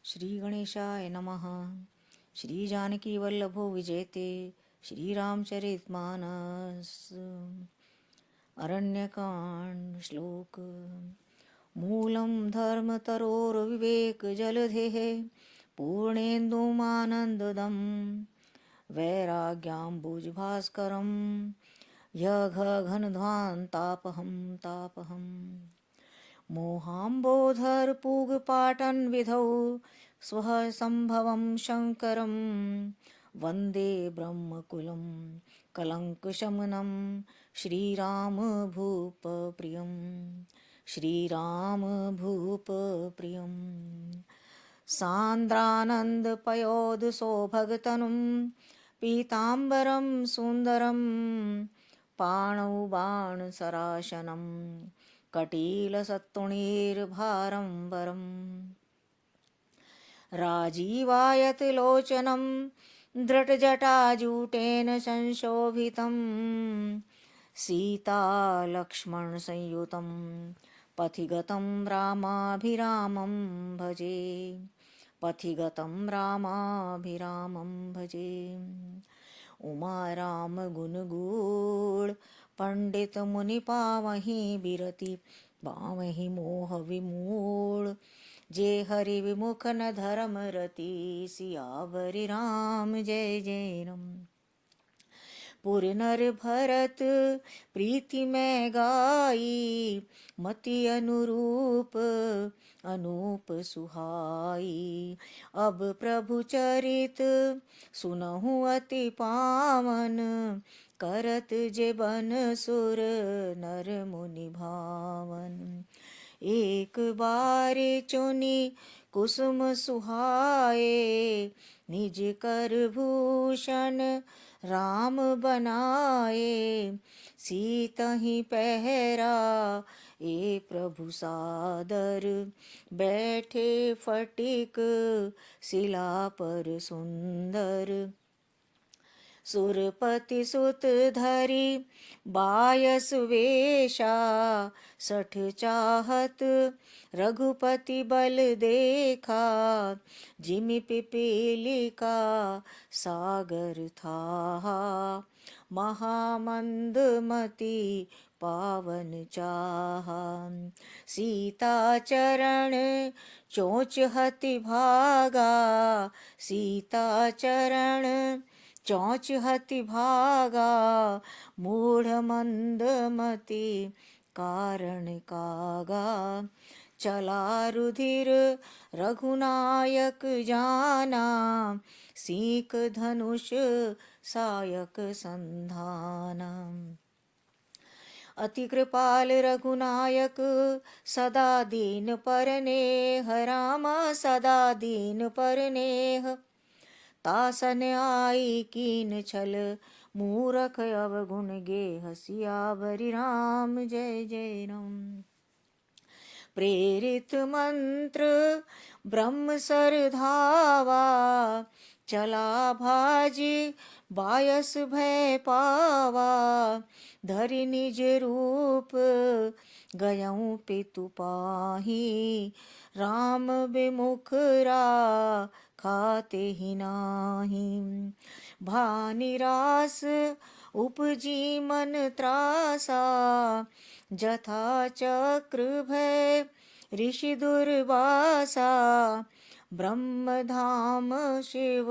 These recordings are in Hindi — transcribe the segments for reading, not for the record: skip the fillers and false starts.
श्री गणेशाय नमः। श्री जानकी वल्लभो विजेते श्री रामचरितमानस। अरण्यकांड श्लोक। मूलं धर्मतरोर्विवेकजलधेः पूर्णेन्दुमानन्ददं वैराग्याम्बुजभास्करं यघघनध्वान्तापहं तापहम्। मोहाम्बोधरपूगपाटनविधौ स्वः सम्भवं शङ्करं वन्दे ब्रह्मकुलं कलङ्कशमनं श्रीरामभूपप्रियं श्रीरामभूपप्रियं। सान्द्रानन्दपयोधसौभगतनुं पीताम्बरं सुन्दरं पाणौ बाणसराशनं कटीलसत्तुणीर्भारम्बरम्। राजीवायतलोचनं धृतजटाजूटेन संशोभितं सीतालक्ष्मणसंयुतं पथिगतं रामाभिरामं भजे पथिगतं रामाभिरामं भजे। उमा राम गुणगूढ़ पंडित मुनि पावहीं बिरति पावहीं मोह विमूढ़ जे हरि विमुख न धर्म रति सियावरि राम जय जय राम। पुर नर भरत प्रीति में गाई मति अनुरूप अनूप सुहाई। अब प्रभु चरित सुनहु अति पावन करत जे बन सुर नर मुनि भावन। एक बारे चुनी कुसुम सुहाए निज कर भूषण राम बनाए। सीतहि पहरा ए प्रभु सादर बैठे फटिक शिला पर सुंदर। सुरपति सुत धरि बायस वेशा 60 चाहत रघुपति बल देखा। जिमि पिपीलिका सागर था महामंदमति पावन चाहा। सीता चरण चोंच हति भागा सीता चरण चौच हति भागा। मूढ़ मंदमति कारण कागा। चला रुधिर रघुनायक जाना सीक धनुष सायक संधाना। अति कृपाल रघुनायक सदा दीन परनेह रामा सदा दीन परनेह। तासन आई कीन छल मूरख अवगुण गेह सियावरि राम जय जय राम। प्रेरित मंत्र ब्रह्म सर धावा चला भाजी बायस भय पावा। धरि निज रूप गयऊँ पितु पाही राम विमुख रा खाते ही नाही। भानिरास उपजी मन त्रासा जथा चक्र भय ऋषि दुर्वासा। ब्रह्म धाम शिव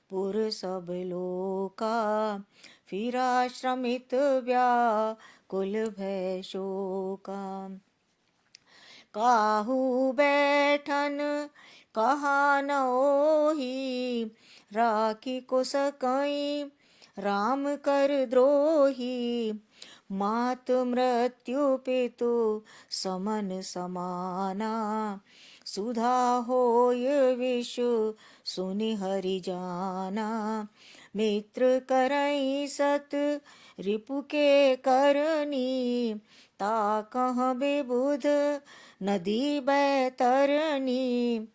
पुर सब लोका फिरा श्रमित व्याकुल भय शोका। काहू बैठन कहा न ओही राखी को सकई राम कर द्रोही। मात मृत्यु पितु समन समाना सुधा होय विषु सुनि हरि जाना। मित्र करई सत रिपु के करनी ता कह बेबुध नदी बैतरनी।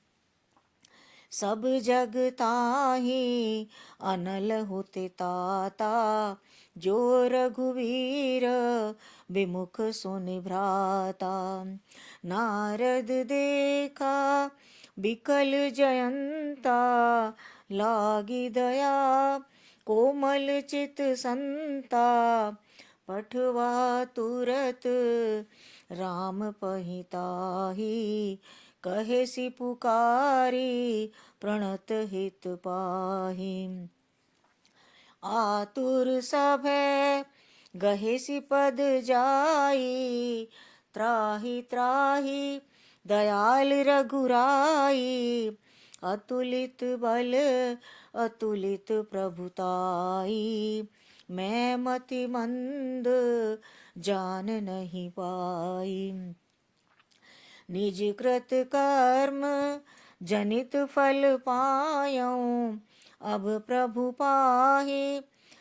सब जग ताहि अनल होते ताता जो रघुवीर विमुख सुनि भ्राता। नारद देखा बिकल जयंता लागी दया, कोमल चित संता पठवा तुरत, राम पहिताही कहे सि पुकारी, प्रणत हित पाही। आतुर सभय गहे सि पद जाई, त्राहि त्राहि दयाल रघुराई, अतुलित बल अतुलित प्रभुताई, मैं मति मंद जान नहीं पाई। निज कृत कर्म जनित फल पायऊं, अब प्रभु पाहि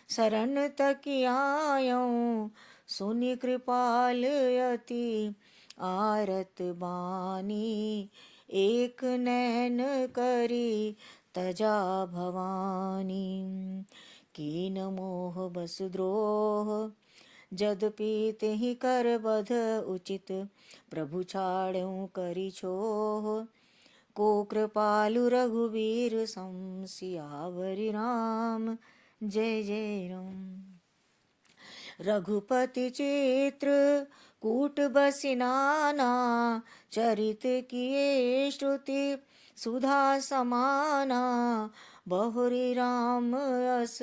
शरण तकियायूं, सुनि कृपाल अति आरत बानी, एक नैन करी तजा भवानी। कीन मोह बस द्रोह जदपि तेहि कर बध उचित, प्रभु छाड़ऊं करी छोह, को कृपालु रघुवीर सम, सियावरि राम जय जय राम। रघुपति चित्र कूट बसि नाना, चरित किए श्रुति सुधा समाना, बहुरी राम अस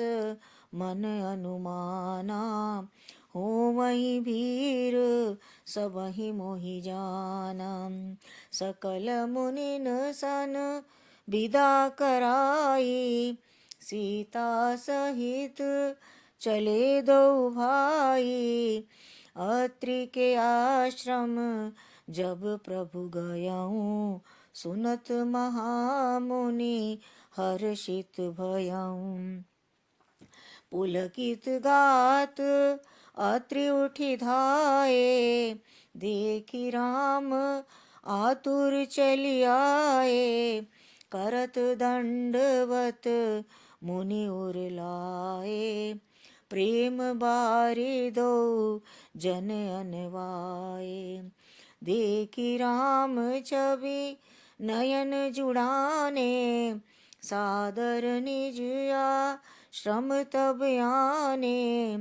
मन अनुमाना, हो वही भीर सबहि मोहि जाना। सकल मुनिन सन विदा कराई, सीता सहित चले दो भाई, अत्रि के आश्रम जब प्रभु गयऊं, सुनत महामुनि हर्षित भयऊं। पुलकित गात अत्रि उठि धाये, देखि राम आतुर चली आए, करत दंडवत मुनि उर लाए, प्रेम बारि दो जन अनवाए। देखि राम छवि नयन जुड़ाने, सादर निज आश्रम तब आने,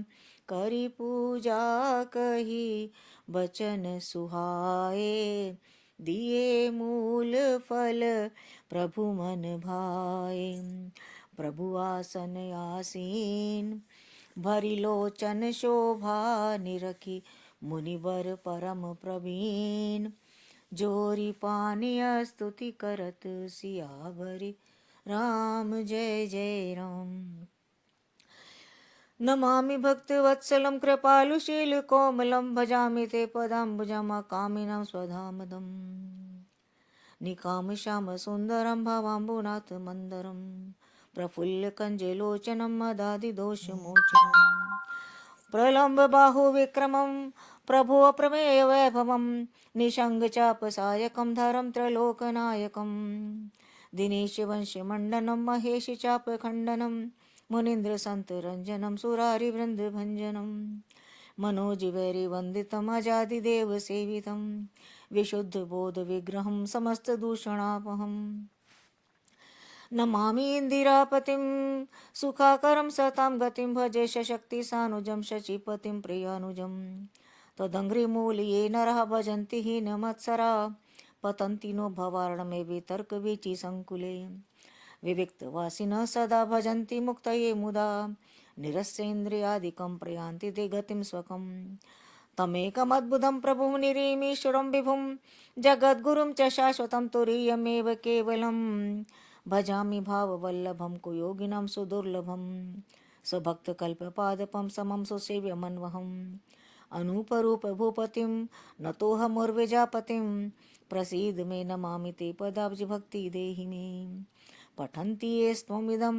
करी पूजा कही बचन सुहाए, दिए मूल फल प्रभु मन भाए। प्रभु आसन आसीन भरी लोचन शोभा, निरखी मुनिवर परम प्रवीण, जोरी पानिय स्तुति करत, सियावरि राम जय जय राम। नमामि भक्तवत्सलं कृपालुशील कोमलं, भजामि ते पदाम्बुजमकामिनं स्वधामदम्। निकामश्याम सुन्दरं भवाम्बुनाथ मन्दरं, प्रफुल्ल कञ्जलोचनं मदादिदोषमोचनं, प्रलम्ब बाहु विक्रमं प्रभो प्रमेय वैभवं, निषङ्ग चापसायकं धरं त्रैलोकनायकं, दिनेश वंश मण्डनं महेश चाप खण्डनं, मुनीन्द्र संत रंजनम सुरारि वृंद भंजनम, मनोज वैरि वंदितम अजादिदेव सेवितम, विशुद्ध बोध विग्रहं समस्त दूषणापहम्। नमामि इंदिरापतिं सुखाकरं सतां गतिं, भजे शक्ति सानुजं शचीपतिं प्रियानुजं, तदङ्घ्रिमूले नरः भजन्ति हीनमत्सरा, पतन्ति नो भवार्णमे वितर्क वीचि संकुले, विविक्तवासिनः सदा भजन्ति मुक्तये मुदा, निरस्येन्द्रियादिकं प्रयान्ति ते गतिं स्वकम्। तमेकमद्भुतं प्रभुं निरीमीश्वरं विभुं, जगद्गुरुं च शाश्वतं तुरीयमेव केवलं, भजामि भाववल्लभं कुयोगिनं सुदुर्लभं, स्वभक्तकल्पपादपं समं सुसेव्यमन्वहम्। अनूपरूप भूपतिं नतोऽहमुर्विजापतिं, प्रसीद मे नमामि ते पदाब्ज भक्ति देहि मे। पठन्ति ये त्वमिदं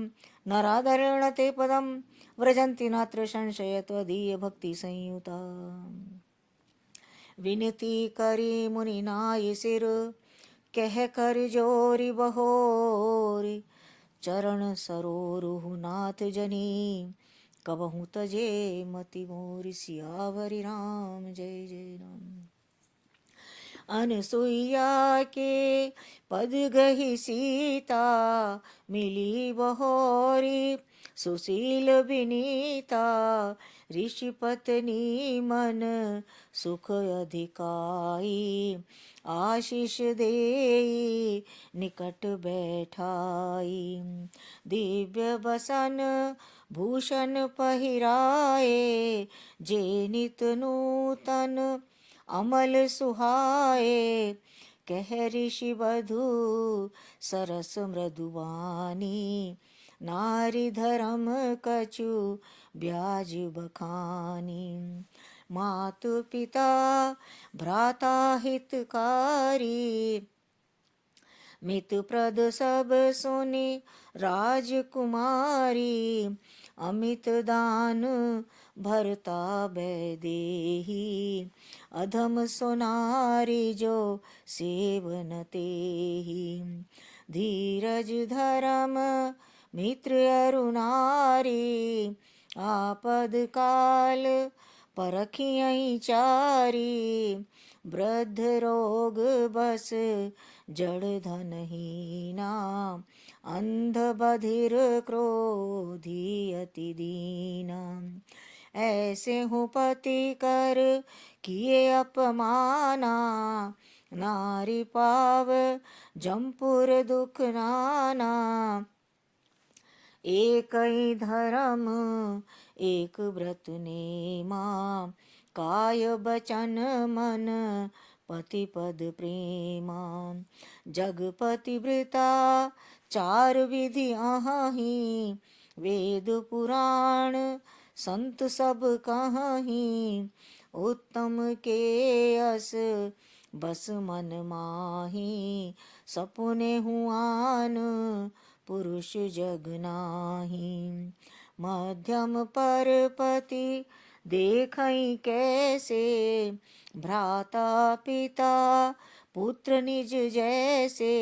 नराधरेण ते पदं, व्रजन्ति नात्र संशय त्वदीय भक्ति संयुता। विनती करी मुनि नाय सिर, कह कर जोरी बहोरी, चरण सरोरुहु नाथ जनी, कबहु तजे मति मोरि, सियावरि राम जय जय राम। अनसुईया के पद गही सीता, मिली बहोरी सुशील विनीता। ऋषि पत्नी मन सुख अधिकाई, आशीष देई निकट बैठाई। दिव्य बसन भूषण पहिराए, जे नित नूतन अमल सुहाए। कह ऋषि वधु सरस मृदुवानी, नारी धर्म कछु ब्याज बखानी। मातु पिता भ्राता हितकारी, मित प्रद सब सुनि राजकुमारी। अमित दान भरता बैदेही, अधम सोनारी जो सेवन तेहि। धीरज धर्म मित्र अरुनारी, आपद काल परखियहि चारी। वृद्ध रोग बस जड़ धनहीना, अंध बधिर क्रोधी अति दीना। ऐसे हूँ पति कर किए अपमाना, नारी पाव जमपुर दुख नाना। एक ही धर्म एक व्रत नेमा, काय बचन मन पति पद प्रेमा। जगपति वृता चार विधि अहहीं, वेद पुराण संत सब कहीं। उत्तम के यस बस मन माही, सपुने हुआन पुरुष जग नाही। मध्यम पर पति देखई कैसे, भ्राता पिता पुत्र निज जैसे।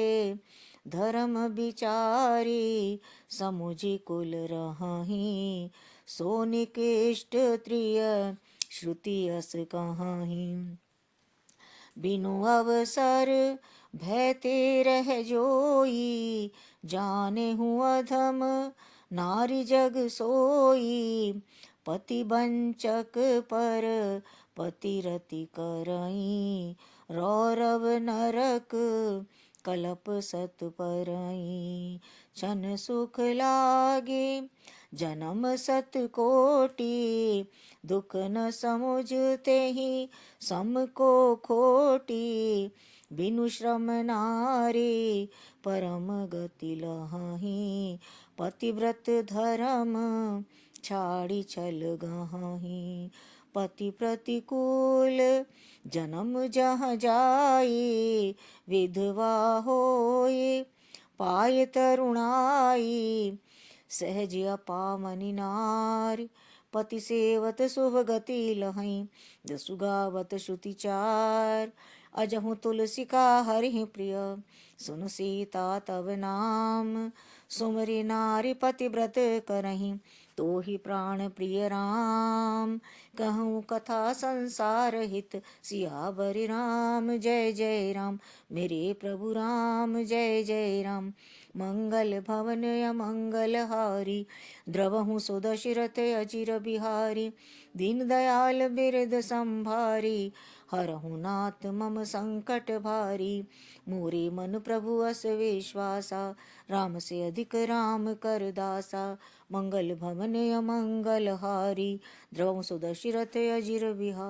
धर्म विचारी समुझि कुल रहहीं, सो निकृष्ट त्रिय श्रुति अस कहीं। बिनु अवसर भयते रह जोई, जाने हूँ अधम नारी जग सोई। पति वंचक पर पतिरति करई, रौरव नरक कलप सत परई। छन सुख लागे जन्म सत कोटि, दुख न समुझते ही सम को खोटी। बिनु श्रम नारी परम गति लहहीं, पतिव्रत धर्म छाड़ी छल गहहीं। पति प्रतिकूल जन्म जहाँ जाई, विधवा होए पाय तरुणाई। सहज अपामनि नारी, पति सेवत शुभ गति लहहीं। जसु गावत श्रुति चार, अजहु तुलसी का हरिहि प्रिय। सुन सीता तव नाम, सुमरि नारी पतिव्रत करहीं। तो ही प्राण प्रिय राम, कहूँ कथा संसार हित। सियावर राम जय जय राम, मेरे प्रभु राम जय जय राम। मंगल भवन अमंगल हारी, द्रवहु सुदशरथ अचिर बिहारी। दीन दयाल बिरद संभारी, हरहु नाथ मम संकट भारी। मोरे मन प्रभु अस विश्वासा, राम से अधिक राम कर दासा। मंगल भवन अमंगल हारी, द्रवहु सुदशरथ अचिर बिहारी।